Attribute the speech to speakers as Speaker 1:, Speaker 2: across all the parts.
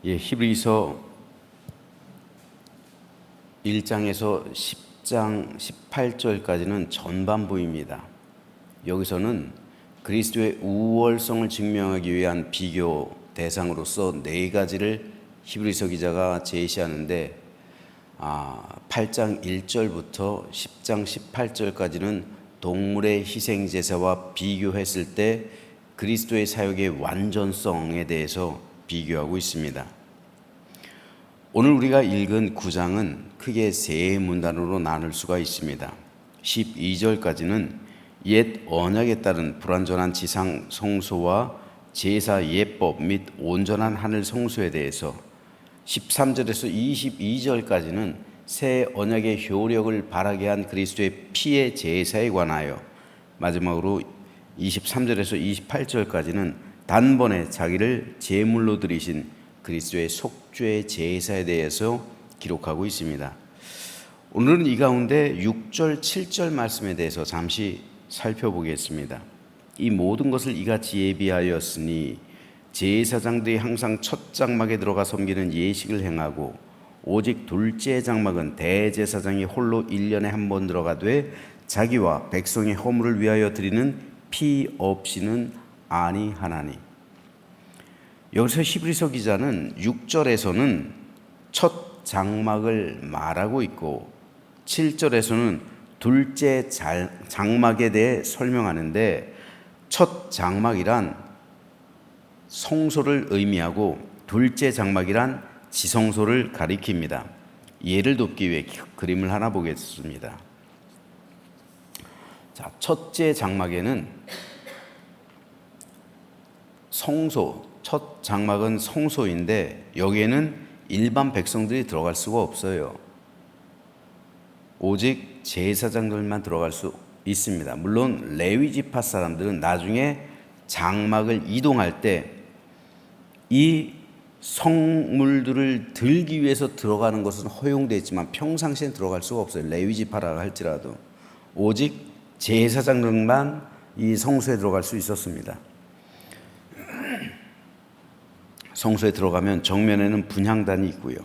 Speaker 1: 히브리서 1장에서 10장 18절까지는 전반부입니다. 여기서는 그리스도의 우월성을 증명하기 위한 비교 대상으로서 네 가지를 히브리서 기자가 제시하는데 8장 1절부터 10장 18절까지는 동물의 희생제사와 비교했을 때 그리스도의 사역의 완전성에 대해서 비교하고 있습니다. 오늘 우리가 읽은 9장은 크게 세 문단으로 나눌 수가 있습니다. 12절까지는 옛 언약에 따른 불완전한 지상 성소와 제사 예법 및 온전한 하늘 성소에 대해서, 13절에서 22절까지는 새 언약의 효력을 발하게 한 그리스도의 피의 제사에 관하여, 마지막으로 23절에서 28절까지는 단번에 자기를 제물로 드리신 그리스도의 속죄 제사에 대해서 기록하고 있습니다. 오늘은 이 가운데 6절, 7절 말씀에 대해서 잠시 살펴보겠습니다. 이 모든 것을 이같이 예비하였으니 제사장들이 항상 첫 장막에 들어가 섬기는 예식을 행하고 오직 둘째 장막은 대제사장이 홀로 1년에 한 번 들어가되 자기와 백성의 허물을 위하여 드리는 피 없이는 아니하나니. 여기서 히브리서 기자는 6절에서는 첫 장막을 말하고 있고 7절에서는 둘째 장막에 대해 설명하는데, 첫 장막이란 성소를 의미하고 둘째 장막이란 지성소를 가리킵니다. 예를 돕기 위해 그림을 하나 보겠습니다. 자, 첫째 장막에는 성소, 첫 장막은 성소인데 여기에는 일반 백성들이 들어갈 수가 없어요. 오직 제사장들만 들어갈 수 있습니다. 물론 레위 지파 사람들은 나중에 장막을 이동할 때 이 성물들을 들기 위해서 들어가는 것은 허용되어 있지만 평상시엔 들어갈 수가 없어요. 레위 지파라 할지라도 오직 제사장들만 이 성소에 들어갈 수 있었습니다. 성소에 들어가면 정면에는 분향단이 있고요,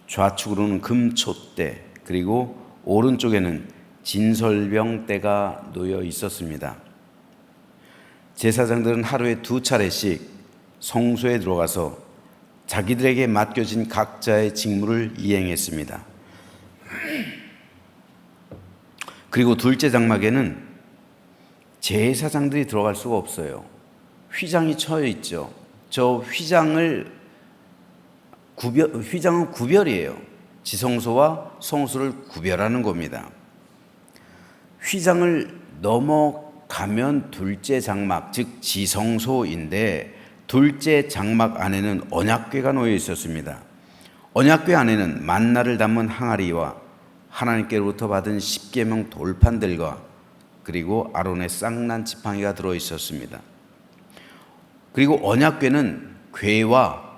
Speaker 1: 좌측으로는 금촛대, 그리고 오른쪽에는 진설병대가 놓여 있었습니다. 제사장들은 하루에 2차례씩 성소에 들어가서 자기들에게 맡겨진 각자의 직무를 이행했습니다. 그리고 둘째 장막에는 제사장들이 들어갈 수가 없어요. 휘장이 처해 있죠. 저 휘장은 구별이에요. 지성소와 성소를 구별하는 겁니다. 휘장을 넘어가면 둘째 장막, 즉 지성소인데 둘째 장막 안에는 언약궤가 놓여 있었습니다. 언약궤 안에는 만나를 담은 항아리와 하나님께로부터 받은 십계명 돌판들과 그리고 아론의 쌍난 지팡이가 들어 있었습니다. 그리고 언약궤는 궤와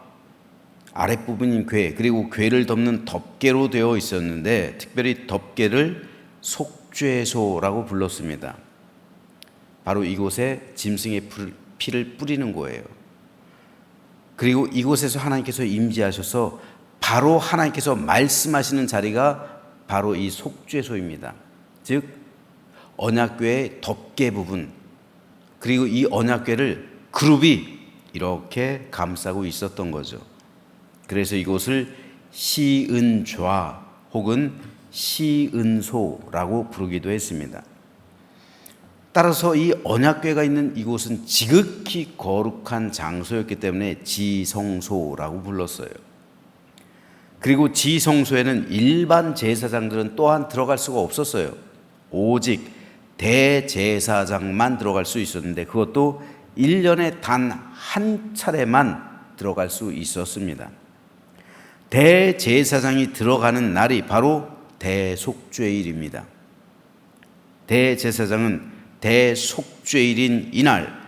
Speaker 1: 아랫부분인 궤, 그리고 궤를 덮는 덮개로 되어 있었는데 특별히 덮개를 속죄소라고 불렀습니다. 바로 이곳에 짐승의 피를 뿌리는 거예요. 그리고 이곳에서 하나님께서 임재하셔서 바로 하나님께서 말씀하시는 자리가 바로 이 속죄소입니다. 즉 언약궤의 덮개 부분, 그리고 이 언약궤를 그룹이 이렇게 감싸고 있었던 거죠. 그래서 이곳을 시은좌 혹은 시은소라고 부르기도 했습니다. 따라서 이 언약궤가 있는 이곳은 지극히 거룩한 장소였기 때문에 지성소라고 불렀어요. 그리고 지성소에는 일반 제사장들은 또한 들어갈 수가 없었어요. 오직 대제사장만 들어갈 수 있었는데 그것도 1년에 단 한 차례만 들어갈 수 있었습니다. 대제사장이 들어가는 날이 바로 대속죄일입니다. 대제사장은 대속죄일인 이날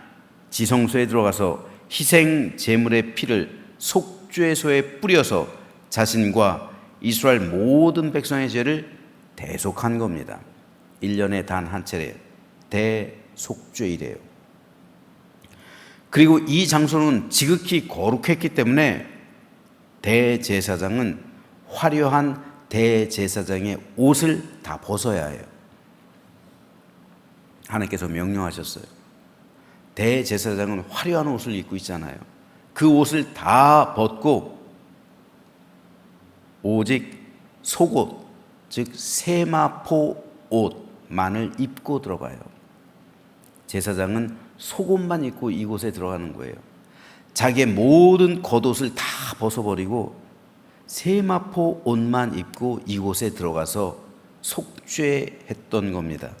Speaker 1: 지성소에 들어가서 희생 제물의 피를 속죄소에 뿌려서 자신과 이스라엘 모든 백성의 죄를 대속한 겁니다. 1년에 단 한 차례 대속죄일이에요. 그리고 이 장소는 지극히 거룩했기 때문에 대제사장은 화려한 대제사장의 옷을 다 벗어야 해요. 하나님께서 명령하셨어요. 대제사장은 화려한 옷을 입고 있잖아요. 그 옷을 다 벗고 오직 속옷, 즉 세마포 옷만을 입고 들어가요. 제사장은 속옷만 입고 이곳에 들어가는 거예요. 자기의 모든 겉옷을 다 벗어버리고 세마포 옷만 입고 이곳에 들어가서 속죄했던 겁니다.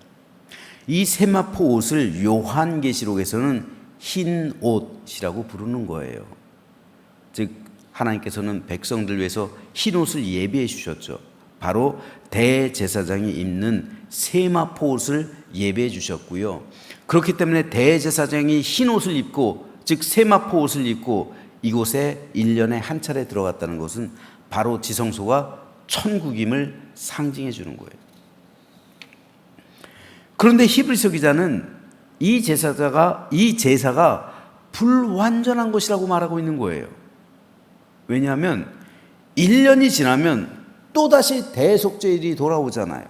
Speaker 1: 이 세마포 옷을 요한계시록에서는 흰 옷이라고 부르는 거예요. 즉 하나님께서는 백성들 위해서 흰 옷을 예비해 주셨죠. 바로 대제사장이 입는 세마포 옷을 예비해 주셨고요. 그렇기 때문에 대제사장이 흰 옷을 입고, 즉 세마포 옷을 입고 이곳에 1년에 한 차례 들어갔다는 것은 바로 지성소가 천국임을 상징해 주는 거예요. 그런데 히브리서 기자는 이 제사가 불완전한 것이라고 말하고 있는 거예요. 왜냐하면 1년이 지나면 또다시 대속죄일이 돌아오잖아요.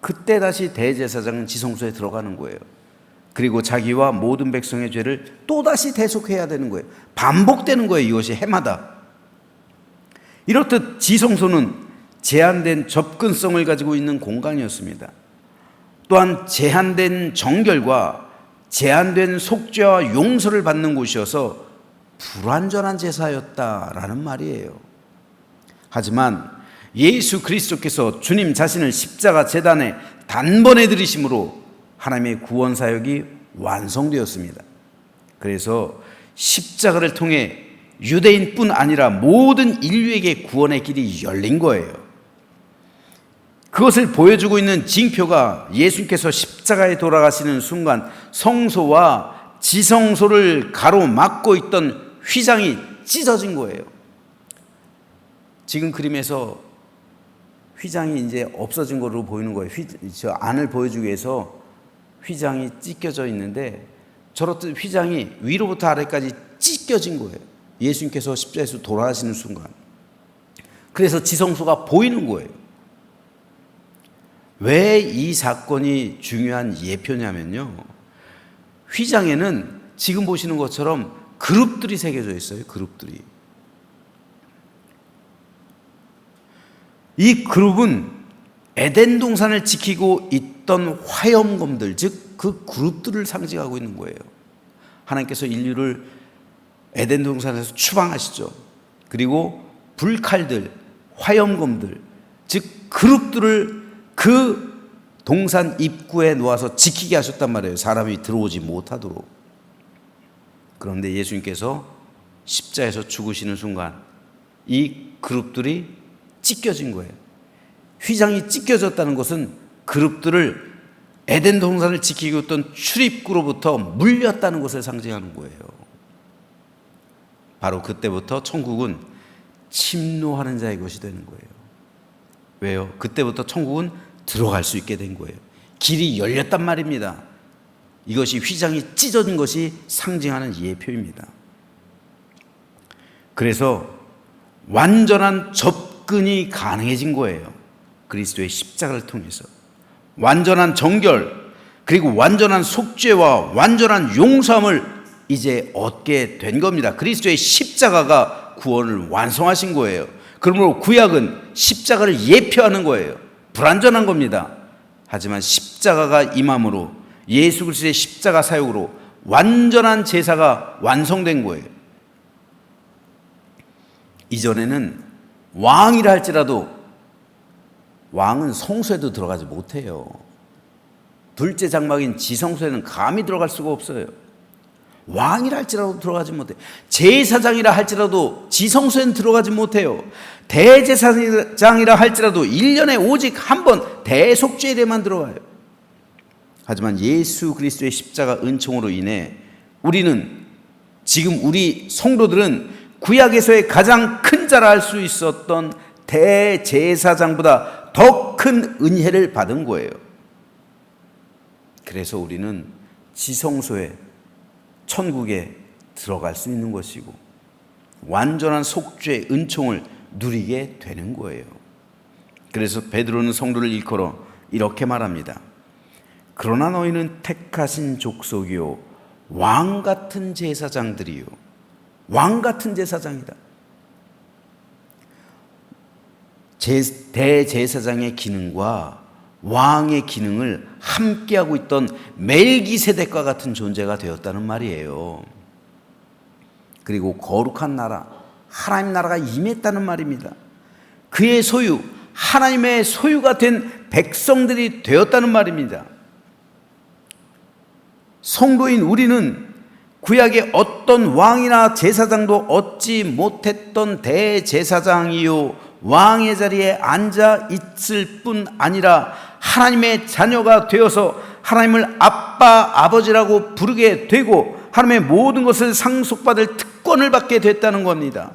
Speaker 1: 그때 다시 대제사장은 지성소에 들어가는 거예요. 그리고 자기와 모든 백성의 죄를 또다시 대속해야 되는 거예요. 반복되는 거예요. 이것이 해마다. 이렇듯 지성소는 제한된 접근성을 가지고 있는 공간이었습니다. 또한 제한된 정결과 제한된 속죄와 용서를 받는 곳이어서 불완전한 제사였다라는 말이에요. 하지만 예수 그리스도께서 주님 자신을 십자가 제단에 단번에 들이심으로 하나님의 구원 사역이 완성되었습니다. 그래서 십자가를 통해 유대인뿐 아니라 모든 인류에게 구원의 길이 열린 거예요. 그것을 보여주고 있는 징표가 예수님께서 십자가에 돌아가시는 순간 성소와 지성소를 가로막고 있던 휘장이 찢어진 거예요. 지금 그림에서 휘장이 이제 없어진 것으로 보이는 거예요. 저 안을 보여주기 위해서 휘장이 찢겨져 있는데 저렇듯 휘장이 위로부터 아래까지 찢겨진 거예요. 예수님께서 십자가에서 돌아가시는 순간. 그래서 지성소가 보이는 거예요. 왜 이 사건이 중요한 예표냐면요, 휘장에는 지금 보시는 것처럼 그룹들이 새겨져 있어요. 그룹들이. 이 그룹은 에덴 동산을 지키고 있던 화염검들, 즉 그 그룹들을 상징하고 있는 거예요. 하나님께서 인류를 에덴 동산에서 추방하시죠. 그리고 불칼들, 화염검들, 즉 그룹들을 그 동산 입구에 놓아서 지키게 하셨단 말이에요. 사람이 들어오지 못하도록. 그런데 예수님께서 십자에서 죽으시는 순간 이 그룹들이 찢겨진 거예요. 휘장이 찢겨졌다는 것은 그룹들을 에덴 동산을 지키고 있던 출입구로부터 물렸다는 것을 상징하는 거예요. 바로 그때부터 천국은 침노하는 자의 것이 되는 거예요. 왜요? 그때부터 천국은 들어갈 수 있게 된 거예요. 길이 열렸단 말입니다. 이것이 휘장이 찢어진 것이 상징하는 예표입니다. 그래서 완전한 접근이 가능해진 거예요. 그리스도의 십자가를 통해서. 완전한 정결, 그리고 완전한 속죄와 완전한 용서함을 이제 얻게 된 겁니다. 그리스도의 십자가가 구원을 완성하신 거예요. 그러므로 구약은 십자가를 예표하는 거예요. 불완전한 겁니다. 하지만 십자가가 임함으로, 예수 그리스도의 십자가 사역으로 완전한 제사가 완성된 거예요. 이전에는 왕이라 할지라도 왕은 성소에도 들어가지 못해요. 둘째 장막인 지성소에는 감히 들어갈 수가 없어요. 왕이라 할지라도 들어가지 못해요. 제사장이라 할지라도 지성소에는 들어가지 못해요. 대제사장이라 할지라도 1년에 오직 한 번 대속죄일에만 들어가요. 하지만 예수 그리스도의 십자가 은총으로 인해 우리는, 지금 우리 성도들은 구약에서의 가장 큰 자라 할 수 있었던 대제사장보다 더 큰 은혜를 받은 거예요. 그래서 우리는 지성소에, 천국에 들어갈 수 있는 것이고, 완전한 속죄의 은총을 누리게 되는 거예요. 그래서 베드로는 성도를 일컬어 이렇게 말합니다. 그러나 너희는 택하신 족속이요 왕 같은 제사장들이요. 왕 같은 제사장이다. 대제사장의 기능과 왕의 기능을 함께하고 있던 멜기세덱과 같은 존재가 되었다는 말이에요. 그리고 거룩한 나라, 하나님 나라가 임했다는 말입니다. 그의 소유, 하나님의 소유가 된 백성들이 되었다는 말입니다. 성도인 우리는 구약의 어떤 왕이나 제사장도 얻지 못했던 대제사장이요 왕의 자리에 앉아 있을 뿐 아니라 하나님의 자녀가 되어서 하나님을 아빠, 아버지라고 부르게 되고 하나님의 모든 것을 상속받을 특권을 받게 됐다는 겁니다.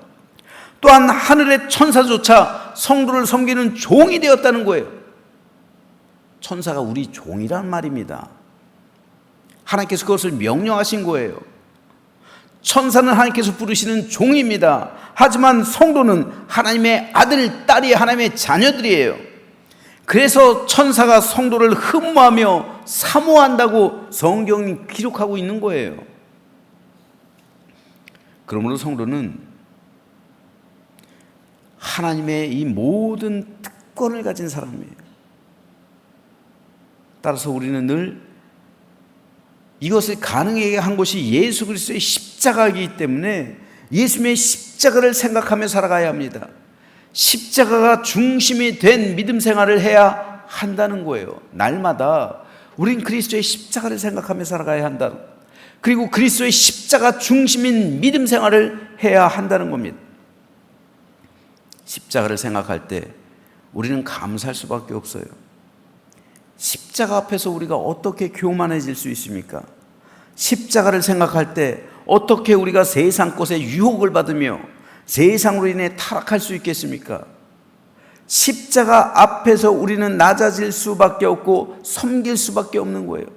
Speaker 1: 또한 하늘의 천사조차 성도를 섬기는 종이 되었다는 거예요. 천사가 우리 종이란 말입니다. 하나님께서 그것을 명령하신 거예요. 천사는 하나님께서 부르시는 종입니다. 하지만 성도는 하나님의 아들, 딸이 하나님의 자녀들이에요. 그래서 천사가 성도를 흠모하며 사모한다고 성경이 기록하고 있는 거예요. 그러므로 성도는 하나님의 이 모든 특권을 가진 사람이에요. 따라서 우리는 늘 이것을 가능하게 한 것이 예수 그리스도의 십자가이기 때문에 예수님의 십자가를 생각하며 살아가야 합니다. 십자가가 중심이 된 믿음 생활을 해야 한다는 거예요. 날마다 우린 그리스도의 십자가를 생각하며 살아가야 한다. 그리고 그리스도의 십자가 중심인 믿음 생활을 해야 한다는 겁니다. 십자가를 생각할 때 우리는 감사할 수밖에 없어요. 십자가 앞에서 우리가 어떻게 교만해질 수 있습니까? 십자가를 생각할 때 어떻게 우리가 세상 것에 유혹을 받으며 세상으로 인해 타락할 수 있겠습니까? 십자가 앞에서 우리는 낮아질 수밖에 없고 섬길 수밖에 없는 거예요.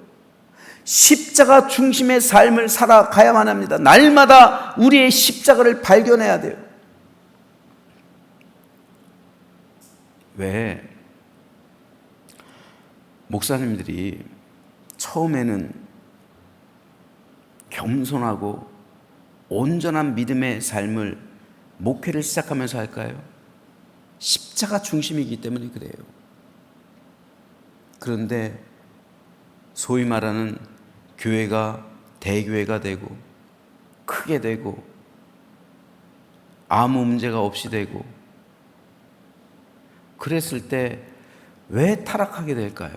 Speaker 1: 십자가 중심의 삶을 살아가야만 합니다. 날마다 우리의 십자가를 발견해야 돼요. 왜? 목사님들이 처음에는 겸손하고 온전한 믿음의 삶을 목회를 시작하면서 할까요? 십자가 중심이기 때문에 그래요. 그런데 소위 말하는 교회가 대교회가 되고 크게 되고 아무 문제가 없이 되고 그랬을 때 왜 타락하게 될까요?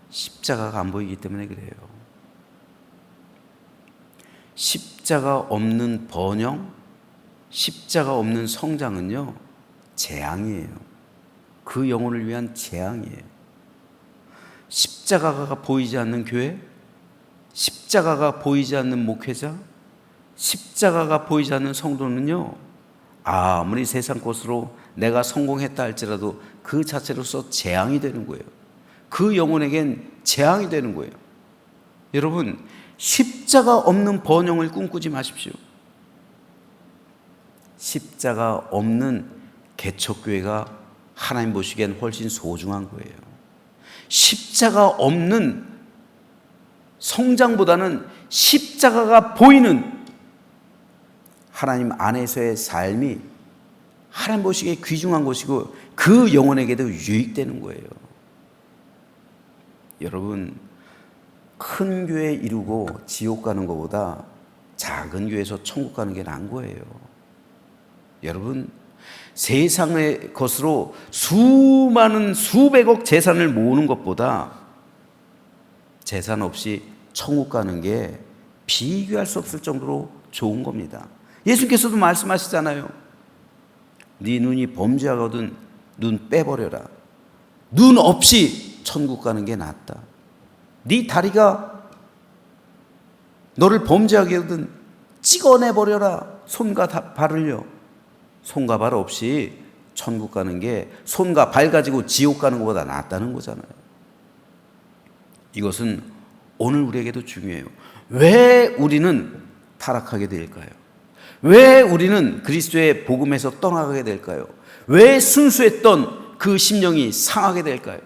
Speaker 1: 십자가가 안 보이기 때문에 그래요. 십자가 없는 번영, 십자가 없는 성장은요, 재앙이에요. 그 영혼을 위한 재앙이에요. 십자가가 보이지 않는 교회, 십자가가 보이지 않는 목회자, 십자가가 보이지 않는 성도는요, 아무리 세상 것으로 내가 성공했다 할지라도 그 자체로서 재앙이 되는 거예요. 그 영혼에겐 재앙이 되는 거예요. 여러분, 십자가 없는 번영을 꿈꾸지 마십시오. 십자가 없는 개척교회가 하나님 보시기엔 훨씬 소중한 거예요. 십자가 없는 성장보다는 십자가가 보이는 하나님 안에서의 삶이 하나님 보시기에 귀중한 것이고 그 영혼에게도 유익되는 거예요. 여러분, 큰 교회 이루고 지옥 가는 것보다 작은 교회에서 천국 가는 게 나은 거예요. 여러분, 세상의 것으로 수많은 수백억 재산을 모으는 것보다 재산 없이 천국 가는 게 비교할 수 없을 정도로 좋은 겁니다. 예수께서도 말씀하시잖아요. 네 눈이 범죄하거든 눈 빼버려라. 눈 없이 천국 가는 게 낫다. 네 다리가 너를 범죄하게 하거든 찍어내버려라. 손과 발을요. 손과 발 없이 천국 가는 게 손과 발 가지고 지옥 가는 것보다 낫다는 거잖아요. 이것은 오늘 우리에게도 중요해요. 왜 우리는 타락하게 될까요? 왜 우리는 그리스도의 복음에서 떠나가게 될까요? 왜 순수했던 그 심령이 상하게 될까요?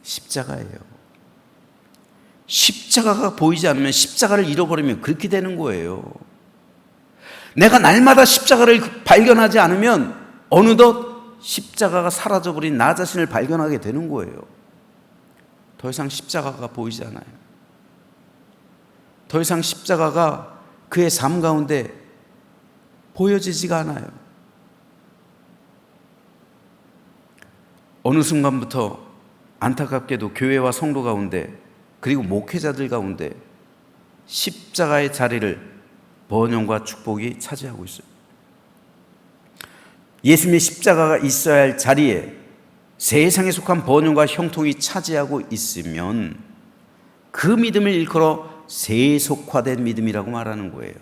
Speaker 1: 십자가예요. 십자가가 보이지 않으면, 십자가를 잃어버리면 그렇게 되는 거예요. 내가 날마다 십자가를 발견하지 않으면 어느덧 십자가가 사라져버린 나 자신을 발견하게 되는 거예요. 더 이상 십자가가 보이지 않아요. 더 이상 십자가가 그의 삶 가운데 보여지지가 않아요. 어느 순간부터 안타깝게도 교회와 성도 가운데, 그리고 목회자들 가운데 십자가의 자리를 번영과 축복이 차지하고 있어요. 예수님의 십자가가 있어야 할 자리에 세상에 속한 번영과 형통이 차지하고 있으면 그 믿음을 일컬어 세속화된 믿음이라고 말하는 거예요.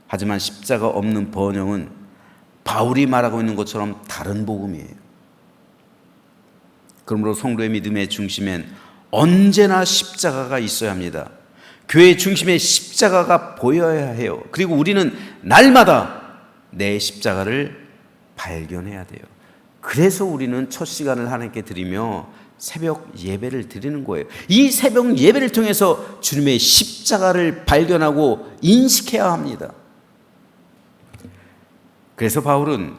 Speaker 1: 하지만 십자가 없는 번영은 바울이 말하고 있는 것처럼 다른 복음이에요. 그러므로 성도의 믿음의 중심엔 언제나 십자가가 있어야 합니다. 교회의 중심에 십자가가 보여야 해요. 그리고 우리는 날마다 내 십자가를 발견해야 돼요. 그래서 우리는 첫 시간을 하나님께 드리며 새벽 예배를 드리는 거예요. 이 새벽 예배를 통해서 주님의 십자가를 발견하고 인식해야 합니다. 그래서 바울은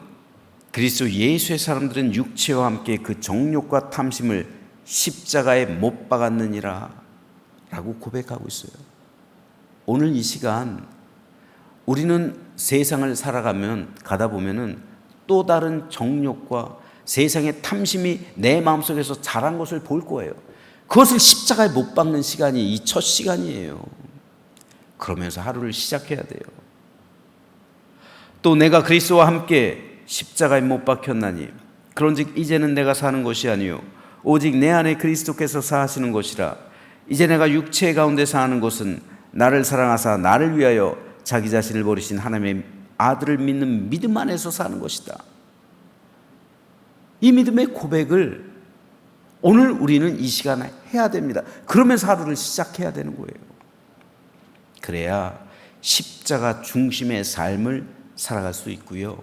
Speaker 1: 그리스도 예수의 사람들은 육체와 함께 그 정욕과 탐심을 십자가에 못 박았느니라 라고 고백하고 있어요. 오늘 이 시간 우리는 세상을 가다 보면은 또 다른 정욕과 세상의 탐심이 내 마음속에서 자란 것을 볼 거예요. 그것을 십자가에 못 박는 시간이 이 첫 시간이에요. 그러면서 하루를 시작해야 돼요. 또 내가 그리스도와 함께 십자가에 못 박혔나니 그런즉 이제는 내가 사는 것이 아니요 오직 내 안에 그리스도께서 사하시는 것이라. 이제 내가 육체 가운데 사는 것은 나를 사랑하사 나를 위하여 자기 자신을 버리신 하나님의 아들을 믿는 믿음 안에서 사는 것이다. 이 믿음의 고백을 오늘 우리는 이 시간에 해야 됩니다. 그러면서 하루를 시작해야 되는 거예요. 그래야 십자가 중심의 삶을 살아갈 수 있고요,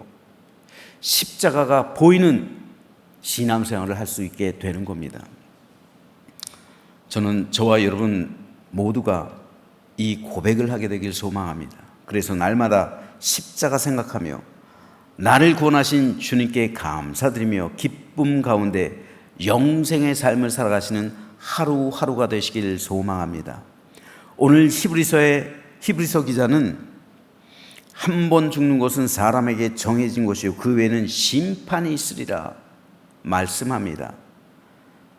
Speaker 1: 십자가가 보이는 신앙생활을 할 수 있게 되는 겁니다. 저는 저와 여러분 모두가 이 고백을 하게 되길 소망합니다. 그래서 날마다 십자가 생각하며 나를 구원하신 주님께 감사드리며 기쁨 가운데 영생의 삶을 살아가시는 하루하루가 되시길 소망합니다. 오늘 히브리서 기자는 한 번 죽는 것은 사람에게 정해진 것이요 그 외에는 심판이 있으리라 말씀합니다.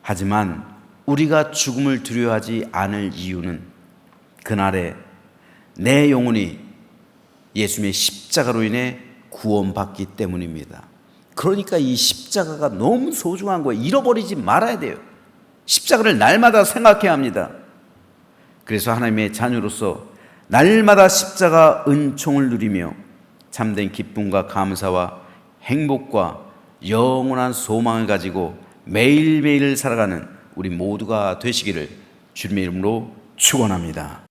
Speaker 1: 하지만 우리가 죽음을 두려워하지 않을 이유는 그날에 내 영혼이 예수님의 십자가로 인해 구원받기 때문입니다. 그러니까 이 십자가가 너무 소중한 거예요. 잃어버리지 말아야 돼요. 십자가를 날마다 생각해야 합니다. 그래서 하나님의 자녀로서 날마다 십자가 은총을 누리며 참된 기쁨과 감사와 행복과 영원한 소망을 가지고 매일매일 살아가는 우리 모두가 되시기를 주님의 이름으로 축원합니다.